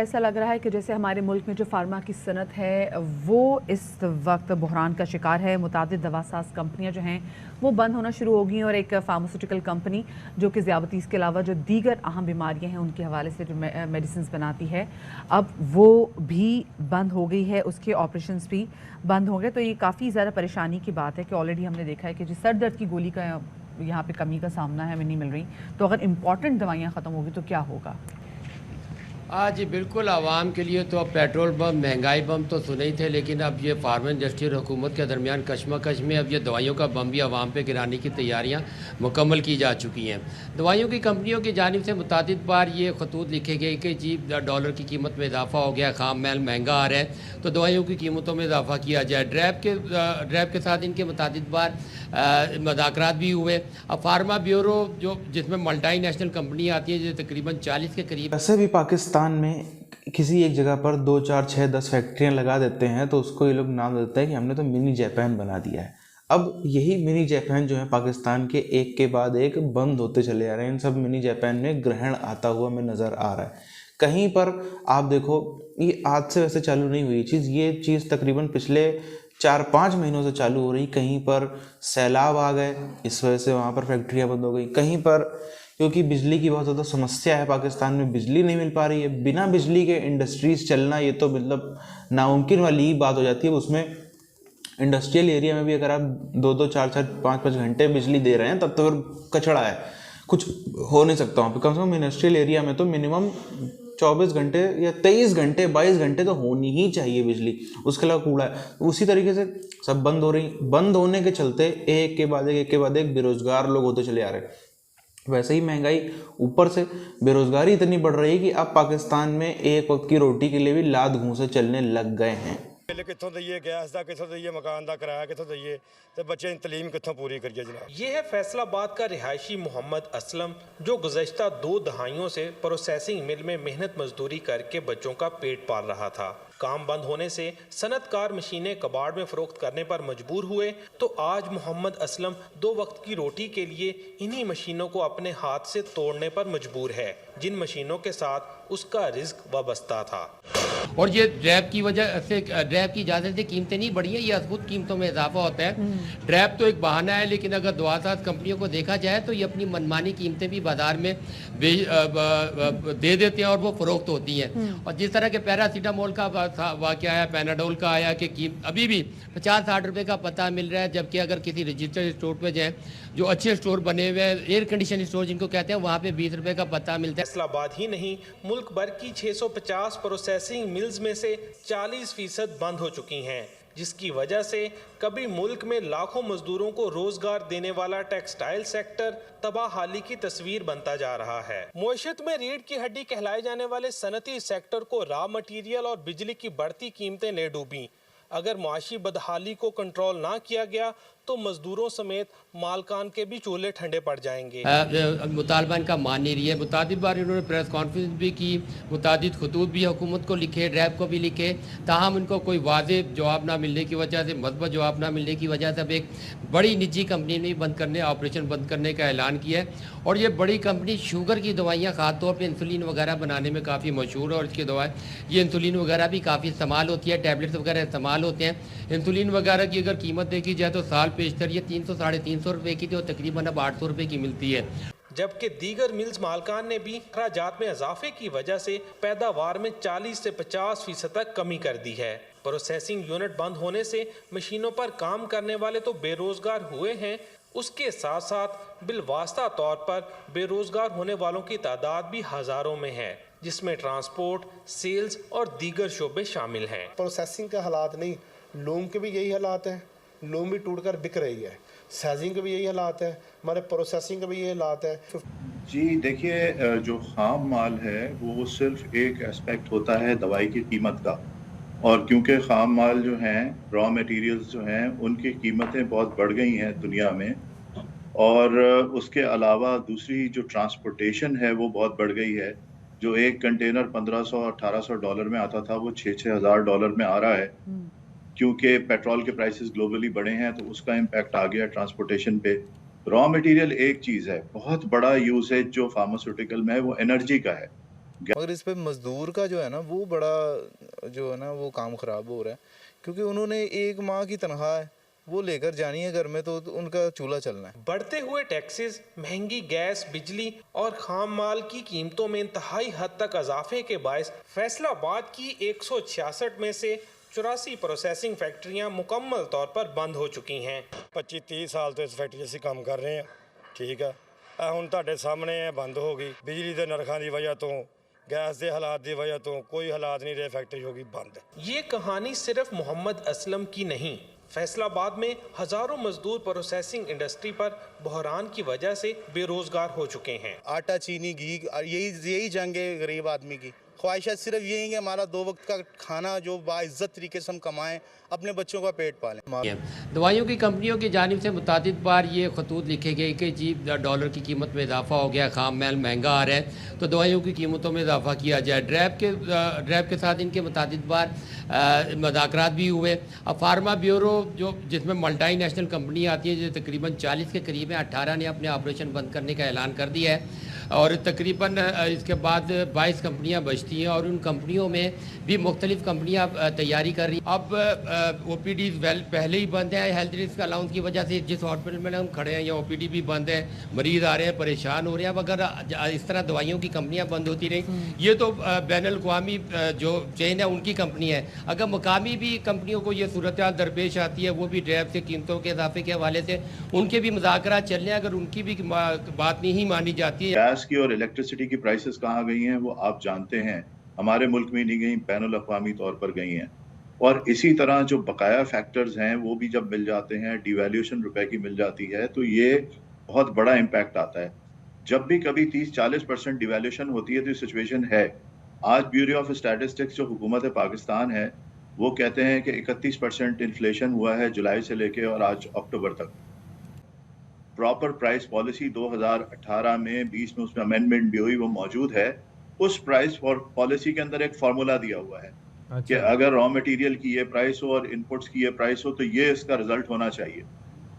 ऐसा लग रहा है कि जैसे हमारे मुल्क में जो फार्मा की सनत है वो इस वक्त बहरान का शिकार है। मुतादिद दवासाज कंपनियां जो हैं वो बंद होना शुरू हो गई और एक फार्मास्यूटिकल कंपनी जो कि ज़ियाबतीस के अलावा जो दीगर अहम बीमारियां हैं उनके हवाले से जो मेडिसिन बनाती है अब वो भी बंद हो गई है, उसके ऑपरेशंस भी बंद हो गए। तो ये काफ़ी ज़्यादा परेशानी की बात है कि ऑलरेडी हमने देखा है कि जो सर दर्द की गोली का यहाँ पे कमी का सामना है, हमें नहीं मिल रही। तो अगर इम्पॉर्टेंट दवाइयाँ ख़त्म होगी तो क्या होगा? जी बिल्कुल, आवाम के लिए तो अब पेट्रोल बम, महंगाई बम तो सुने ही थे, लेकिन अब ये फार्मा इंडस्ट्री और हुकूमत के दरमियान कशमकश में अब ये दवाइयों का बम भी आवाम पे गिराने की तैयारियां मुकम्मल की जा चुकी हैं। दवाइयों की कंपनियों की जानिब से मुतादिद बार ये खतूत लिखे गए कि जी डॉलर की कीमत में इजाफा हो गया, खाम मैल महंगा आ रहा है तो दवाइयों की कीमतों में इजाफा किया जाए। ड्रैब के साथ इनके मुतादिद बार मुज़ाकरात भी हुए। अब फार्मा ब्यूरो जो जिसमें मल्टी नेशनल कंपनी आती है जो तकरीबन 40 के करीब। वैसे भी पाकिस्तान में किसी एक जगह पर 2, 4, 6, 10 फैक्ट्रियाँ लगा देते हैं तो उसको ये लोग नाम देते हैं कि हमने तो मिनी जापान बना दिया है। अब यही मिनी जापान जो है पाकिस्तान के एक के बाद एक बंद होते चले जा रहे हैं। इन सब मिनी जापान में ग्रहण आता हुआ हमें नज़र आ रहा है। कहीं पर आप देखो, ये आज से वैसे चालू नहीं हुई चीज़, ये चीज़ तकरीबन पिछले 4-5 महीनों से चालू हो रही। कहीं पर सैलाब आ गए, इस वजह से वहाँ पर फैक्ट्रियाँ बंद हो गई। कहीं पर क्योंकि बिजली की बहुत ज़्यादा समस्या है, पाकिस्तान में बिजली नहीं मिल पा रही है। बिना बिजली के इंडस्ट्रीज़ चलना ये तो मतलब नामुमकिन वाली ही बात हो जाती है। उसमें इंडस्ट्रियल एरिया में भी अगर आप 2-2, 4-4, 5-5 घंटे बिजली दे रहे हैं तब तो फिर कचड़ा है, कुछ हो नहीं सकता वहाँ पे। कम से कम इंडस्ट्रियल एरिया में तो मिनिमम 24 घंटे या 23 घंटे 22 घंटे तो होनी ही चाहिए बिजली, उसके अलावा कूड़ा है। उसी तरीके से सब बंद हो रही, बंद होने के चलते एक के बाद एक बेरोजगार लोग होते चले आ रहे हैं। वैसे ही महंगाई ऊपर से बेरोजगारी इतनी बढ़ रही है कि अब पाकिस्तान में एक वक्त की रोटी के लिए भी लात घूंसे चलने लग गए हैं। कितों दईए गैस का, कितों दईए मकान का किराया, कितों दईए तो बच्चे तलीम कितों पूरी करिए जनाब। ये है फैसलाबाद का रिहायशी मोहम्मद असलम जो गुज़श्ता 2 दहाइयों से प्रोसेसिंग मिल में मेहनत मजदूरी करके बच्चों का पेट पाल रहा था। काम बंद होने से सनतकार मशीनें कबाड़ में फरोख्त करने पर मजबूर हुए तो आज मोहम्मद असलम 2 वक्त की रोटी के लिए इन्हीं मशीनों को अपने हाथ से तोड़ने पर मजबूर है, जिन मशीनों के साथ उसका रिज्क वाबस्ता था। और ये ड्रैब की वजह से, ड्रैब की इजाज़त से कीमतें नहीं बढ़ी हैं, ये अद्भुत कीमतों में इजाफा होता है। ड्रैब तो एक बहाना है, लेकिन अगर दवासाज कंपनियों को देखा जाए तो ये अपनी मनमानी कीमतें भी बाजार में दे देते हैं और वो फरोख्त होती हैं। और जिस तरह के पैरासीटामोल का वाक़या आया, पैनाडोल का आया कि अभी भी 50-60 रुपये का पता मिल रहा है, जबकि अगर किसी रजिस्टर्ड स्टोर पर जाएँ जो अच्छे स्टोर बने हुए हैं, एयर कंडीशन स्टोर जिनको कहते हैं, वहाँ पे 20 रुपये का पता मिलता है। फैसलाबाद ही नहीं, मुल्क भर की 650 प्रोसेसिंग मिल्स में से 40% बंद हो चुकी हैं, जिसकी वजह से कभी मुल्क में लाखों मजदूरों को रोजगार देने वाला टेक्सटाइल सेक्टर तबाहाली की तस्वीर बनता जा रहा है। मुआशरत में रीढ़ की हड्डी कहलाए जाने वाले सनती सेक्टर को रॉ मटीरियल और बिजली की बढ़ती कीमतें ले डूबी। अगर मुआशी बदहाली को कंट्रोल ना किया गया तो मजदूरों समेत मालकान के भी चूल्हे ठंडे पड़ जाएंगे। मुतालबा इनका मान नहीं रही है। मुतादिद बार इन्होंने प्रेस कॉन्फ्रेंस भी की, मुतादिद खतूत भी हुकूमत को लिखे, ड्रैब को भी लिखे, ताहम उनको कोई वाज़ेह जवाब ना मिलने की वजह से, मज़बूत जवाब ना मिलने की वजह से अब एक बड़ी निजी कंपनी ने बंद करने, ऑपरेशन बंद करने का ऐलान किया है। और ये बड़ी कंपनी शुगर की दवाइयाँ ख़ास तौर पर इंसुलिन वगैरह बनाने में काफ़ी मशहूर है और इसकी दवाएँ ये इंसुलिन वगैरह भी काफ़ी इस्तेमाल होती है, टैबलेट्स वगैरह इस्तेमाल होते हैं। इंसुलिन वगैरह की अगर कीमत देखी जाए तो साल पेशतर ये 300-350 रुपए की थी, तकरीबन अब 800 रुपए की मिलती है। जबकि दीगर मिल्स मालकान ने भी अखराजात में इजाफे की वजह से पैदावार में 40 से 50% तक कमी कर दी है। प्रोसेसिंग यूनिट बंद होने से मशीनों पर काम करने वाले तो बेरोजगार हुए हैं, उसके साथ साथ बिलवास्ता तौर पर बेरोजगार होने वालों की तादाद भी हजारों में है, जिसमें ट्रांसपोर्ट, सेल्स और दीगर शोबे शामिल हैं। प्रोसेसिंग के हालात नहीं, लूम के भी यही हालात हैं, लूम भी टूट कर बिक रही है, साइजिंग के भी यही हालात है, हमारे प्रोसेसिंग के भी यही हालात है। जी देखिए, जो खाम माल है वो सिर्फ एक एस्पेक्ट होता है दवाई की कीमत का, और क्योंकि खाम माल जो हैं, रॉ मटेरियल्स जो हैं, उनकी कीमतें बहुत बढ़ गई हैं दुनिया में, और उसके अलावा दूसरी जो ट्रांसपोर्टेशन है वो बहुत बढ़ गई है। जो एक कंटेनर $1500-1800 में आता था वो $6,000 में आ रहा है, क्योंकि पेट्रोल के प्राइसेस ग्लोबली बढ़े हैं तो उसका इम्पैक्ट आ गया ट्रांसपोर्टेशन पे। रॉ मटेरियल एक चीज़ है, बहुत बड़ा यूसेज जो फार्मास्यूटिकल में है वो एनर्जी का है। मगर इस पे मजदूर का जो है ना वो बड़ा जो है ना वो काम ख़राब हो रहा है, क्योंकि उन्होंने 1 माह की तनख्वाह है वो लेकर जानी है घर में, तो उनका चूल्हा चलना है। बढ़ते हुए टैक्सेस, महंगी गैस, बिजली और खाम माल की कीमतों में इंतहाई हद तक इजाफे के बायस फैसलाबाद की 166 में से 84 प्रोसेसिंग फैक्ट्रियां मुकम्मल तौर पर बंद हो चुकी हैं। 25-30 साल तो इस फैक्ट्री 'ਚ ਕੰਮ ਕਰ ਰਹੇ ਆ, ਠੀਕ ਆ। ਇਹ ਹੁਣ ਤੁਹਾਡੇ ਸਾਹਮਣੇ ਇਹ ਬੰਦ ਹੋ ਗਈ। ਬਿਜਲੀ ਦੇ ਨਰਖਾਂ ਦੀ ਵਜ੍ਹਾ ਤੋਂ, गैस के हालात की वजह तो कोई हालात नहीं रहे, फैक्ट्री होगी बंद। ये कहानी सिर्फ मोहम्मद असलम की नहीं, फैसलाबाद में हजारों मजदूर प्रोसेसिंग इंडस्ट्री पर बहरान की वजह से बेरोजगार हो चुके हैं। आटा, चीनी, घी, यही जंग है गरीब आदमी की। ख्वाहिशात सिर्फ यही कि हमारा 2 वक्त का खाना जो बाइज्जत तरीके से हम कमाएं, अपने बच्चों का पेट पालें। दवाइयों की कंपनियों की जानिब से मुतादिद बार ये खतूत लिखे गए कि जी डॉलर की कीमत में इजाफा हो गया, खाम माल महंगा आ रहा है तो दवाइयों की कीमतों में इजाफा किया जाए। ड्रैब के साथ इनके मुतादिद बार मुज़ाकरात भी हुए। अब फार्मा ब्यूरो जो जिसमें मल्टी नेशनल कंपनी आती है, जो तकरीबन 40 के करीब है, 18 ने अपने ऑपरेशन बंद करने का ऐलान कर दिया है और तकरीबन इसके बाद 22 कंपनियां बचती हैं और उन कंपनियों में भी मुख्तलिफ कंपनियां तैयारी कर रही हैं। अब OPD पहले ही बंद है, हेल्थ रिस्क अलाउंस की वजह से जिस हॉस्पिटल में हम खड़े हैं या OPD भी बंद है, मरीज़ आ रहे हैं, परेशान हो रहे हैं। अब अगर इस तरह दवाइयों की कंपनियां बंद होती रही, ये तो बैनुल-अक़वामी जो चेन है उनकी कंपनी है, अगर मुकामी भी कंपनियों को ये सूरत हाल दरपेश आती है, वो भी ड्रैब से कीमतों के इजाफे के हवाले से उनके भी मुज़ाकरात चल रहे हैं, अगर उनकी भी बात नहीं मानी जाती है। गैस की और इलेक्ट्रिसिटी की प्राइसेस कहाँ गई हैं वो आप जानते हैं, हमारे मुल्क में नहीं गई, बैनुल-अक़वामी तौर पर गई हैं। और इसी तरह जो बकाया फैक्टर्स हैं वो भी जब मिल जाते हैं, डिवैल्यूएशन रुपए की मिल जाती है, तो ये बहुत बड़ा इम्पैक्ट आता है। जब भी कभी 30-40% डिवैल्यूएशन होती है तो ये सिचुएशन है। आज ब्यूरो ऑफ स्टैटिस्टिक्स जो हुकूमत पाकिस्तान है वो कहते हैं कि 31% इन्फ्लेशन हुआ है जुलाई से लेके और आज अक्टूबर तक। प्रॉपर प्राइस पॉलिसी 2018 में 20 में उसमें अमेंडमेंट भी हुई, वो मौजूद है। उस प्राइस पॉलिसी के अंदर एक फार्मूला दिया हुआ है कि अगर रॉ मटेरियल की ये प्राइस हो और इनपुट्स की ये प्राइस हो तो ये इसका रिजल्ट होना चाहिए।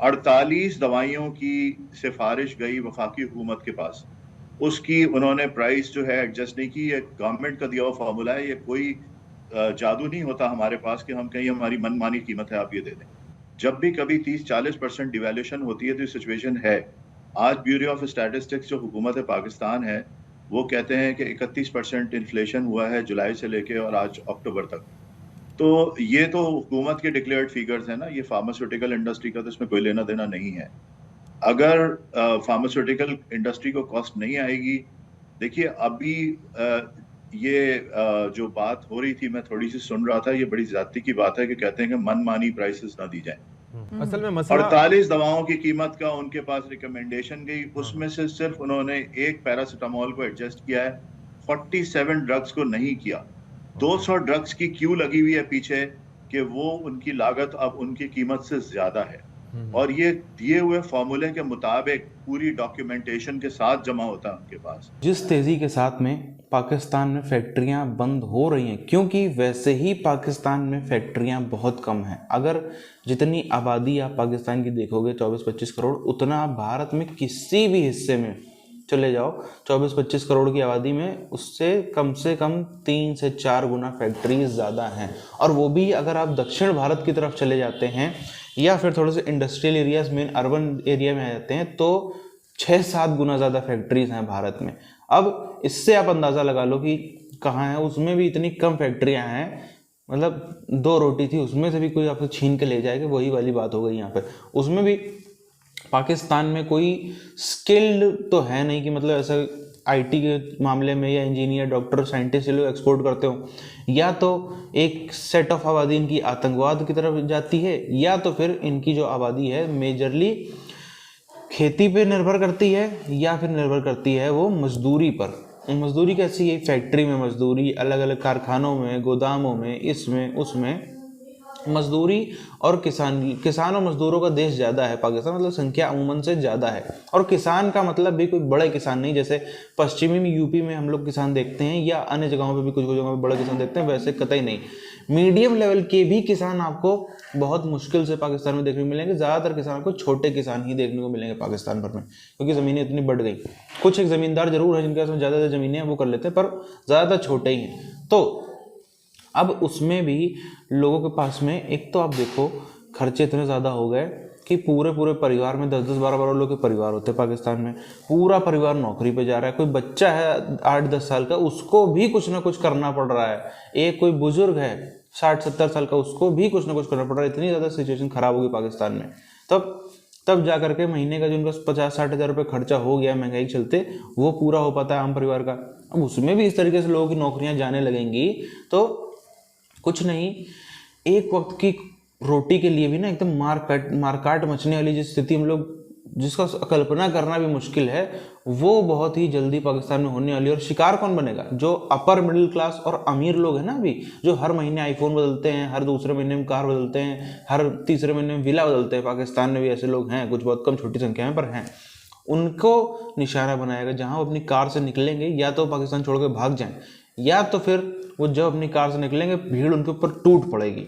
48 दवाइयों की सिफारिश गई वफाकी हुकूमत के पास, उसकी उन्होंने प्राइस जो है एडजस्ट नहीं की। ये गवर्नमेंट का दिया हुआ फार्मूला है, ये कोई जादू नहीं होता हमारे पास कि हम कहीं हमारी मनमानी कीमत है आप ये दे दें। जब भी कभी 30-40% डिवैल्यूएशन होती है तो ये सिचुएशन है। आज ब्यूरो ऑफ स्टैटिस्टिक्स जो हुकूमत पाकिस्तान है वो कहते हैं कि 31% इन्फ्लेशन हुआ है जुलाई से लेके और आज अक्टूबर तक। तो ये तो हुकूमत के डिक्लेयर्ड फिगर्स हैं ना, ये फार्मास्यूटिकल इंडस्ट्री का तो इसमें कोई लेना देना नहीं है। अगर फार्मास्यूटिकल इंडस्ट्री को कॉस्ट नहीं आएगी, देखिए अभी ये जो बात हो रही थी मैं थोड़ी सी सुन रहा था, ये बड़ी ज्यादती की बात है कि कहते हैं कि मनमानी प्राइसेस ना दी जाए। असल में मसला 48 दवाओं की कीमत का उनके पास रिकमेंडेशन गई, उसमें से सिर्फ उन्होंने एक पैरासिटामोल को एडजस्ट किया है, 47 ड्रग्स को नहीं किया। 200 ड्रग्स की क्यू लगी हुई है पीछे कि वो उनकी लागत अब उनकी कीमत से ज्यादा है और ये दिए हुए फॉर्मूले के मुताबिक पूरी डॉक्यूमेंटेशन के साथ जमा होता है उनके पास। जिस तेज़ी के साथ में पाकिस्तान में फैक्ट्रियां बंद हो रही हैं, क्योंकि वैसे ही पाकिस्तान में फैक्ट्रियां बहुत कम हैं। अगर जितनी आबादी आप पाकिस्तान की देखोगे 24-25 करोड़, उतना आप भारत में किसी भी हिस्से में चले जाओ 24-25 करोड़ की आबादी में उससे कम 3 से 4 गुना फैक्ट्रीज ज़्यादा हैं। और वो भी अगर आप दक्षिण भारत की तरफ चले जाते हैं या फिर थोड़े से industrial areas main urban area में आ जाते हैं तो 6-7 गुना ज़्यादा फैक्ट्रीज हैं भारत में। अब इससे आप अंदाज़ा लगा लो कि कहाँ है, उसमें भी इतनी कम फैक्ट्रियाँ हैं, मतलब 2 रोटी थी उसमें से भी कोई आपसे छीन के ले जाएगा, वही वाली बात हो गई यहाँ पर। उसमें भी पाकिस्तान में कोई स्किल्ड तो है नहीं कि मतलब ऐसा आईटी के मामले में या इंजीनियर, डॉक्टर, साइंटिस्ट ये लोग एक्सपोर्ट करते हो, या तो एक सेट ऑफ आबादी इनकी आतंकवाद की तरफ जाती है या तो फिर इनकी जो आबादी है मेजरली खेती पे निर्भर करती है या फिर निर्भर करती है वो मजदूरी पर। मजदूरी कैसी है, फैक्ट्री में मजदूरी, अलग अलग कारखानों में, गोदामों में, इसमें उसमें। मजदूरी और किसान और मजदूरों का देश ज़्यादा है पाकिस्तान, मतलब संख्या अमूमन से ज़्यादा है। और किसान का मतलब भी कोई बड़े किसान नहीं, जैसे पश्चिमी में यूपी में हम लोग किसान देखते हैं या अन्य जगहों पे भी कुछ कुछ जगहों पे बड़े किसान देखते हैं, वैसे कतई नहीं। मीडियम लेवल के भी किसान आपको बहुत मुश्किल से पाकिस्तान में देखने को मिलेंगे। ज़्यादातर किसान को छोटे किसान ही देखने को मिलेंगे पाकिस्तान भर में, क्योंकि ज़मीनें इतनी बढ़ गई। कुछ एक ज़मींदार जरूर हैं जिनके पास ज़्यादा ज़मीनें हैं, वो कर लेते हैं, पर ज़्यादातर छोटे ही हैं। तो अब उसमें भी लोगों के पास में, एक तो आप देखो खर्चे इतने ज़्यादा हो गए कि पूरे परिवार में 10-10, 12-12 लोग के परिवार होते हैं पाकिस्तान में। पूरा परिवार नौकरी पे जा रहा है। कोई बच्चा है 8-10 साल का, उसको भी कुछ ना कुछ करना पड़ रहा है। एक कोई बुजुर्ग है 60-70 साल का, उसको भी कुछ ना कुछ करना पड़ रहा है। इतनी ज़्यादा सिचुएशन ख़राब होगी पाकिस्तान में। तब जा करके महीने का जो उनका 50-60 हज़ार रुपये खर्चा हो गया महंगाई के चलते, वो पूरा हो पाता है आम परिवार का। अब उसमें भी इस तरीके से लोगों की नौकरियाँ जाने लगेंगी तो कुछ नहीं, एक वक्त की रोटी के लिए भी ना एकदम मारकाट मचने वाली जिस स्थिति हम लोग, जिसका कल्पना करना भी मुश्किल है, वो बहुत ही जल्दी पाकिस्तान में होने वाली है। और शिकार कौन बनेगा? जो अपर मिडिल क्लास और अमीर लोग हैं ना अभी, जो हर महीने आईफोन बदलते हैं, हर दूसरे महीने में कार बदलते हैं, हर तीसरे महीने में विला बदलते हैं। पाकिस्तान में भी ऐसे लोग हैं, कुछ बहुत कम छोटी संख्या में पर हैं। उनको निशाना बनाएगा। जहाँ वो अपनी कार से निकलेंगे, या तो पाकिस्तान छोड़ के भाग जाएं, या तो फिर वो जब अपनी कार से निकलेंगे भीड़ उनके ऊपर टूट पड़ेगी।